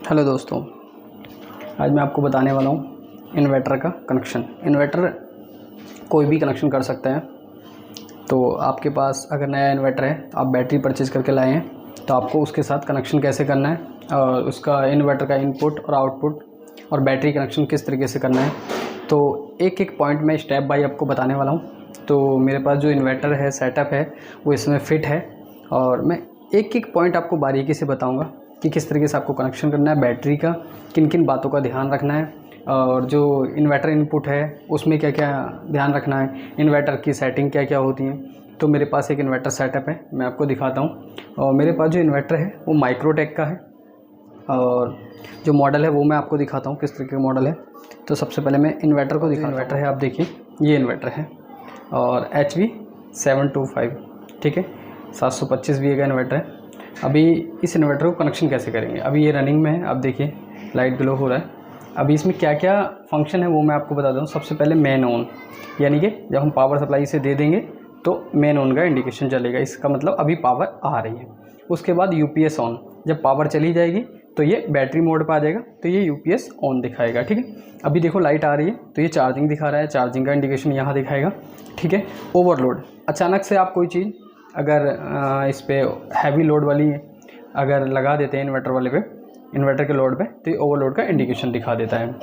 Hello दोस्तों, आज मैं आपको बताने वाला हूँ इन्वर्टर का कनेक्शन। इन्वर्टर कोई भी कनेक्शन कर सकता है। तो आपके पास अगर नया इन्वर्टर है, आप बैटरी परचेज़ करके लाए हैं, तो आपको उसके साथ कनेक्शन कैसे करना है और उसका इन्वर्टर का इनपुट और आउटपुट और बैटरी कनेक्शन किस तरीके से करना है, तो एक एक पॉइंट में स्टेप बाय आपको बताने वाला हूँ। तो मेरे पास जो इन्वर्टर है, सेटअप है, वो इसमें फ़िट है और मैं एक एक पॉइंट आपको बारीकी से बताऊँगा कि किस तरीके से आपको कनेक्शन करना है, बैटरी का किन किन बातों का ध्यान रखना है और जो इन्वर्टर इनपुट है उसमें क्या क्या ध्यान रखना है, इन्वर्टर की सेटिंग क्या क्या होती है। तो मेरे पास एक इन्वर्टर सेटअप है, मैं आपको दिखाता हूँ। और मेरे पास जो इन्वर्टर है वो माइक्रोटेक का है और जो मॉडल है वो मैं आपको दिखाता हूँ किस तरीके का मॉडल है। तो सबसे पहले मैं इन्वर्टर को दिखाता हूँ। इन्वर्टर है, आप देखिए ये इन्वर्टर है और HV725, ठीक है, 725 VA का इन्वर्टर है। अभी इस इन्वर्टर को कनेक्शन कैसे करेंगे, अभी ये रनिंग में है, आप देखिए लाइट ग्लो हो रहा है। अभी इसमें क्या क्या फंक्शन है वो मैं आपको बता दूँ। सबसे पहले मेन ऑन, यानी कि जब हम पावर सप्लाई इसे दे देंगे तो मेन ऑन का इंडिकेशन चलेगा, इसका मतलब अभी पावर आ रही है। उसके बाद UPS ऑन, जब पावर चली जाएगी तो ये बैटरी मोड पर आ जाएगा, तो ये UPS ऑन दिखाएगा, ठीक है। अभी देखो लाइट आ रही है तो ये चार्जिंग दिखा रहा है, चार्जिंग का इंडिकेशन यहाँ दिखाएगा, ठीक है। ओवरलोड, अचानक से आप कोई चीज़ अगर इस पर हैवी लोड वाली अगर लगा देते हैं इन्वर्टर वाले पे, इन्वर्टर के लोड पे, तो ये ओवरलोड का इंडिकेशन दिखा देता है।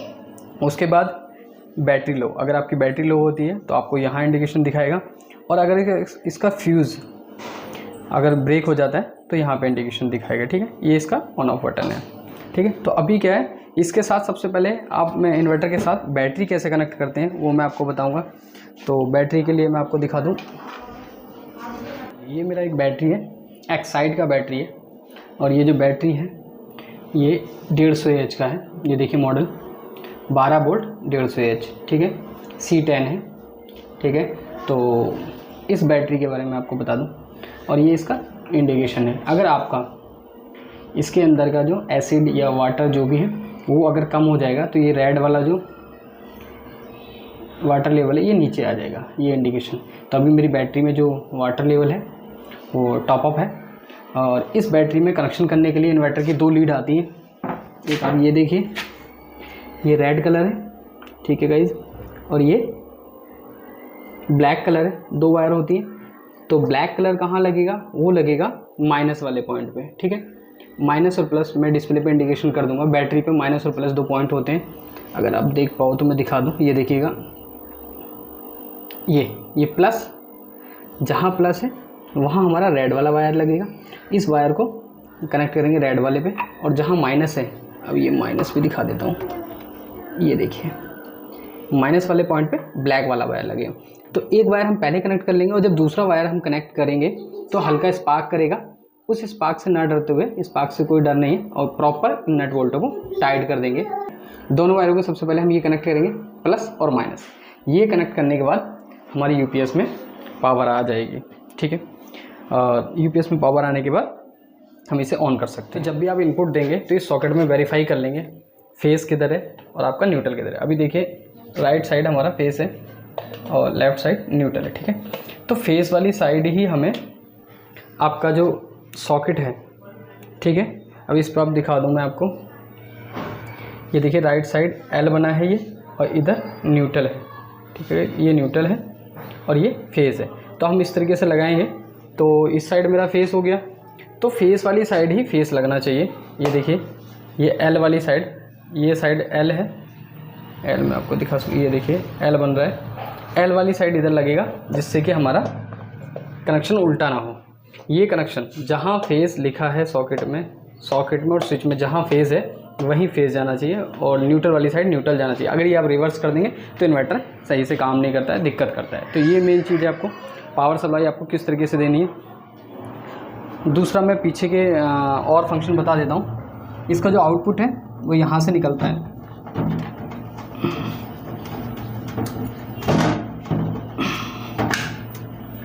उसके बाद बैटरी लो, अगर आपकी बैटरी लो होती है तो आपको यहाँ इंडिकेशन दिखाएगा और अगर इसका फ्यूज़ अगर ब्रेक हो जाता है तो यहाँ पे इंडिकेशन दिखाएगा, ठीक है। ये इसका ऑन ऑफ बटन है, ठीक है। तो अभी क्या है, इसके साथ सबसे पहले आप मैं इन्वर्टर के साथ बैटरी कैसे कनेक्ट करते हैं वो मैं आपको बताऊँगा। तो बैटरी के लिए मैं आपको दिखा दूँ, ये मेरा एक बैटरी है, एक्साइड का बैटरी है और ये जो बैटरी है ये 150 AH का है। ये देखिए मॉडल 12 वोल्ट 150 AH, ठीक है, C10 है, ठीक है। तो इस बैटरी के बारे में आपको बता दूं और ये इसका इंडिकेशन है। अगर आपका इसके अंदर का जो एसिड या वाटर जो भी है वो अगर कम हो जाएगा तो ये रेड वाला जो वाटर लेवल है ये नीचे आ जाएगा, ये इंडिकेशन। तो अभी मेरी बैटरी में जो वाटर लेवल है वो टॉपअप है और इस बैटरी में कनेक्शन करने के लिए इन्वर्टर की 2 लीड आती हैं। एक आप ये देखिए, ये रेड कलर है, ठीक है गाइज, और ये ब्लैक कलर है, 2 वायर होती हैं। तो ब्लैक कलर कहाँ लगेगा, वो लगेगा माइनस वाले पॉइंट पे, ठीक है। माइनस और प्लस मैं डिस्प्ले पे इंडिकेशन कर दूंगा। बैटरी पे माइनस और प्लस 2 पॉइंट होते हैं, अगर आप देख पाओ तो मैं दिखा दूँ। ये देखिएगा, ये प्लस, जहाँ प्लस है वहाँ हमारा रेड वाला वायर लगेगा, इस वायर को कनेक्ट करेंगे रेड वाले पे। और जहाँ माइनस है, अब ये माइनस भी दिखा देता हूँ, ये देखिए माइनस वाले पॉइंट पे ब्लैक वाला वायर लगेगा। तो एक वायर हम पहले कनेक्ट कर लेंगे और जब दूसरा वायर हम कनेक्ट करेंगे तो हल्का स्पार्क करेगा। उस स्पार्क से ना डरते हुए, स्पार्क से कोई डर नहीं है, और प्रॉपर नट बोल्टों को टाइट कर देंगे। दोनों वायरों को सबसे पहले हम ये कनेक्ट करेंगे, प्लस और माइनस। ये कनेक्ट करने के बाद हमारी UPS में पावर आ जाएगी, ठीक है। UPS में पावर आने के बाद हम इसे ऑन कर सकते हैं। जब भी आप इनपुट देंगे तो इस सॉकेट में वेरीफाई कर लेंगे फेस किधर है और आपका न्यूट्रल किधर है। अभी देखिए राइट साइड हमारा फेस है और लेफ़्ट साइड न्यूट्रल है, ठीक है। तो फेस वाली साइड ही हमें आपका जो सॉकेट है, ठीक है। अब इस पर आप दिखा दूँ मैं आपको, ये देखिए राइट साइड L बना है ये, और इधर न्यूट्रल है, ठीक है। ये न्यूट्रल है और ये फेस है। तो हम इस तरीके से लगाएंगे तो इस साइड मेरा फेस हो गया, तो फेस वाली साइड ही फेस लगना चाहिए। ये देखिए ये L वाली साइड, ये साइड L है, L में आपको दिखा सकूँ, ये देखिए L बन रहा है, L वाली साइड इधर लगेगा, जिससे कि हमारा कनेक्शन उल्टा ना हो। ये कनेक्शन जहाँ फेस लिखा है सॉकेट में और स्विच में जहाँ फेस है वहीं फेस जाना चाहिए और न्यूट्रल वाली साइड न्यूट्रल जाना चाहिए। अगर ये आप रिवर्स कर देंगे तो इन्वर्टर सही से काम नहीं करता है, दिक्कत करता है। तो ये मेन चीज़ है, आपको पावर सप्लाई आपको किस तरीके से देनी है। दूसरा मैं पीछे के और फंक्शन बता देता हूँ। इसका जो आउटपुट है वो यहाँ से निकलता है,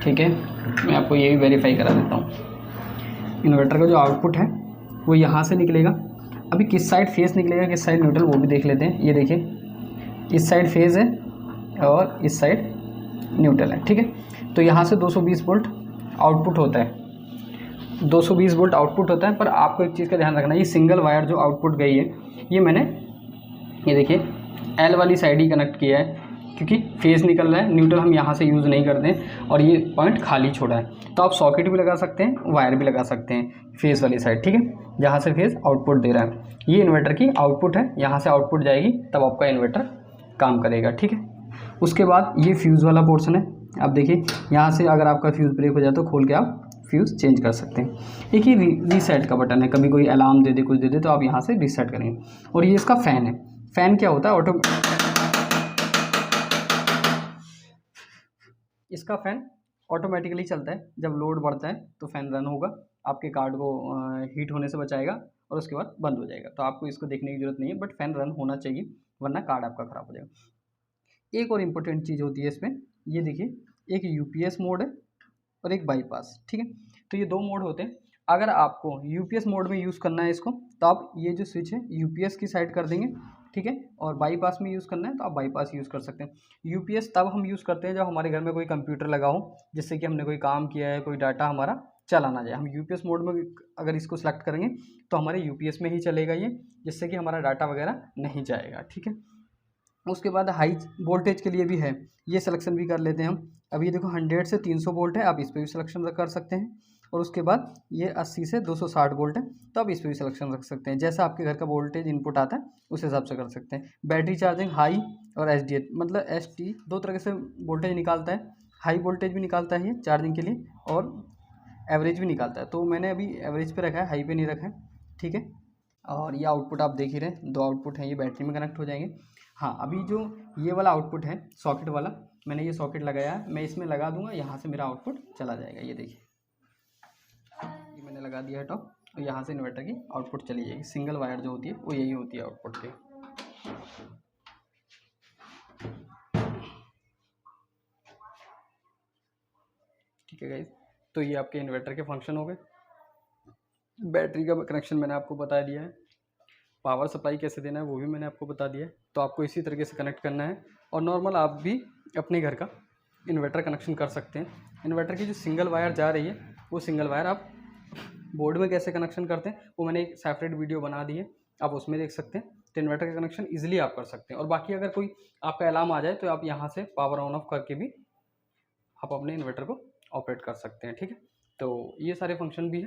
ठीक है। मैं आपको ये भी वेरीफाई करा देता हूँ। इन्वर्टर का जो आउटपुट है वो यहाँ से निकलेगा। अभी किस साइड फेस निकलेगा, किस साइड न्यूट्रल, वो भी देख लेते हैं। ये देखिए इस साइड फेस है और इस साइड न्यूट्रल है, ठीक है। तो यहाँ से 220 वोल्ट आउटपुट होता है 220 वोल्ट आउटपुट होता है। पर आपको एक चीज़ का ध्यान रखना है, ये सिंगल वायर जो आउटपुट गई है ये मैंने ये देखिए एल वाली साइड ही कनेक्ट किया है, क्योंकि फेज़ निकल रहा है, न्यूट्रल हम यहाँ से यूज़ नहीं करते हैं और ये पॉइंट खाली छोड़ा है। तो आप सॉकेट भी लगा सकते हैं, वायर भी लगा सकते हैं फेज़ वाली साइड, ठीक है, जहाँ से फेज़ आउटपुट दे रहा है। ये इन्वर्टर की आउटपुट है, यहाँ से आउटपुट जाएगी तब आपका इन्वर्टर काम करेगा, ठीक है। उसके बाद ये फ्यूज़ वाला पोर्शन है। आप देखिए यहाँ से अगर आपका फ्यूज़ ब्रेक हो जाए तो खोल के आप फ्यूज़ चेंज कर सकते हैं। एक ही रीसेट का बटन है, कभी कोई अलार्म दे दे कुछ दे दे तो आप यहाँ से रीसेट करेंगे। और ये इसका फ़ैन है। फ़ैन क्या होता है, इसका फ़ैन ऑटोमेटिकली चलता है। जब लोड बढ़ता है तो फ़ैन रन होगा, आपके कार्ड को हीट होने से बचाएगा और उसके बाद बंद हो जाएगा। तो आपको इसको देखने की ज़रूरत नहीं है, बट फ़ैन रन होना चाहिए वरना कार्ड आपका ख़राब हो जाएगा। एक और इम्पोर्टेंट चीज़ होती है इसमें, ये देखिए एक यूपीएस मोड है और एक बाईपास, ठीक है। तो ये दो मोड होते हैं। अगर आपको यूपीएस मोड में यूज़ करना है इसको तो आप ये जो स्विच है यूपीएस की साइड कर देंगे, ठीक है। और बाईपास में यूज़ करना है तो आप बाईपास यूज़ कर सकते हैं। यूपीएस तब हम यूज़ करते हैं जब हमारे घर में कोई कंप्यूटर लगा हो, जिससे कि हमने कोई काम किया है, कोई डाटा हमारा चला ना जाए। हम यूपीएस मोड में अगर इसको सेलेक्ट करेंगे तो हमारे यूपीएस में ही चलेगा ये, जिससे कि हमारा डाटा वगैरह नहीं जाएगा, ठीक है। उसके बाद हाई वोल्टेज के लिए भी है, ये सिलेक्शन भी कर लेते हैं हम। अब ये देखो 100 से 300 वोल्ट है, आप इस पर भी सिलेक्शन कर सकते हैं। और उसके बाद ये 80 से 260 वोल्ट है, तो आप इस पर भी सिलेक्शन रख सकते हैं। जैसा आपके घर का वोल्टेज इनपुट आता है उस हिसाब से कर सकते हैं। बैटरी चार्जिंग हाई और एच मतलब ST दो तरह से वोल्टेज निकालता है। हाई वोल्टेज भी निकालता है ये चार्जिंग के लिए और एवरेज भी निकालता है। तो मैंने अभी एवरेज पे रखा है, हाई पे नहीं रखा है, ठीक है। और ये आउटपुट आप देख ही रहे हैं, दो आउटपुट हैं, ये बैटरी में कनेक्ट हो जाएंगे। हाँ, अभी जो ये वाला आउटपुट है सॉकेट वाला, मैंने ये सॉकेट लगाया है, मैं इसमें लगा दूंगा, यहाँ से मेरा आउटपुट चला जाएगा। ये देखिए ये मैंने लगा दिया है टॉप, और यहाँ से इन्वर्टर की आउटपुट चली जाएगी। सिंगल वायर जो होती है वो यही होती है आउटपुट की। ठीक है गाइस, तो ये आपके इन्वर्टर के फंक्शन हो गए। बैटरी का कनेक्शन मैंने आपको बता दिया है, पावर सप्लाई कैसे देना है वो भी मैंने आपको बता दिया है। तो आपको इसी तरीके से कनेक्ट करना है और नॉर्मल आप भी अपने घर का इन्वर्टर कनेक्शन कर सकते हैं। इन्वर्टर की जो सिंगल वायर जा रही है वो सिंगल वायर आप बोर्ड में कैसे कनेक्शन करते हैं वो मैंने एक सेपरेट वीडियो बना दी है, आप उसमें देख सकते हैं। तो इन्वर्टर का कनेक्शन ईजिली आप कर सकते हैं। और बाकी अगर कोई आपका अलार्म आ जाए तो आप यहाँ से पावर ऑन ऑफ करके भी आप अपने इन्वर्टर को ऑपरेट कर सकते हैं, ठीक है। तो ये सारे फंक्शन भी है।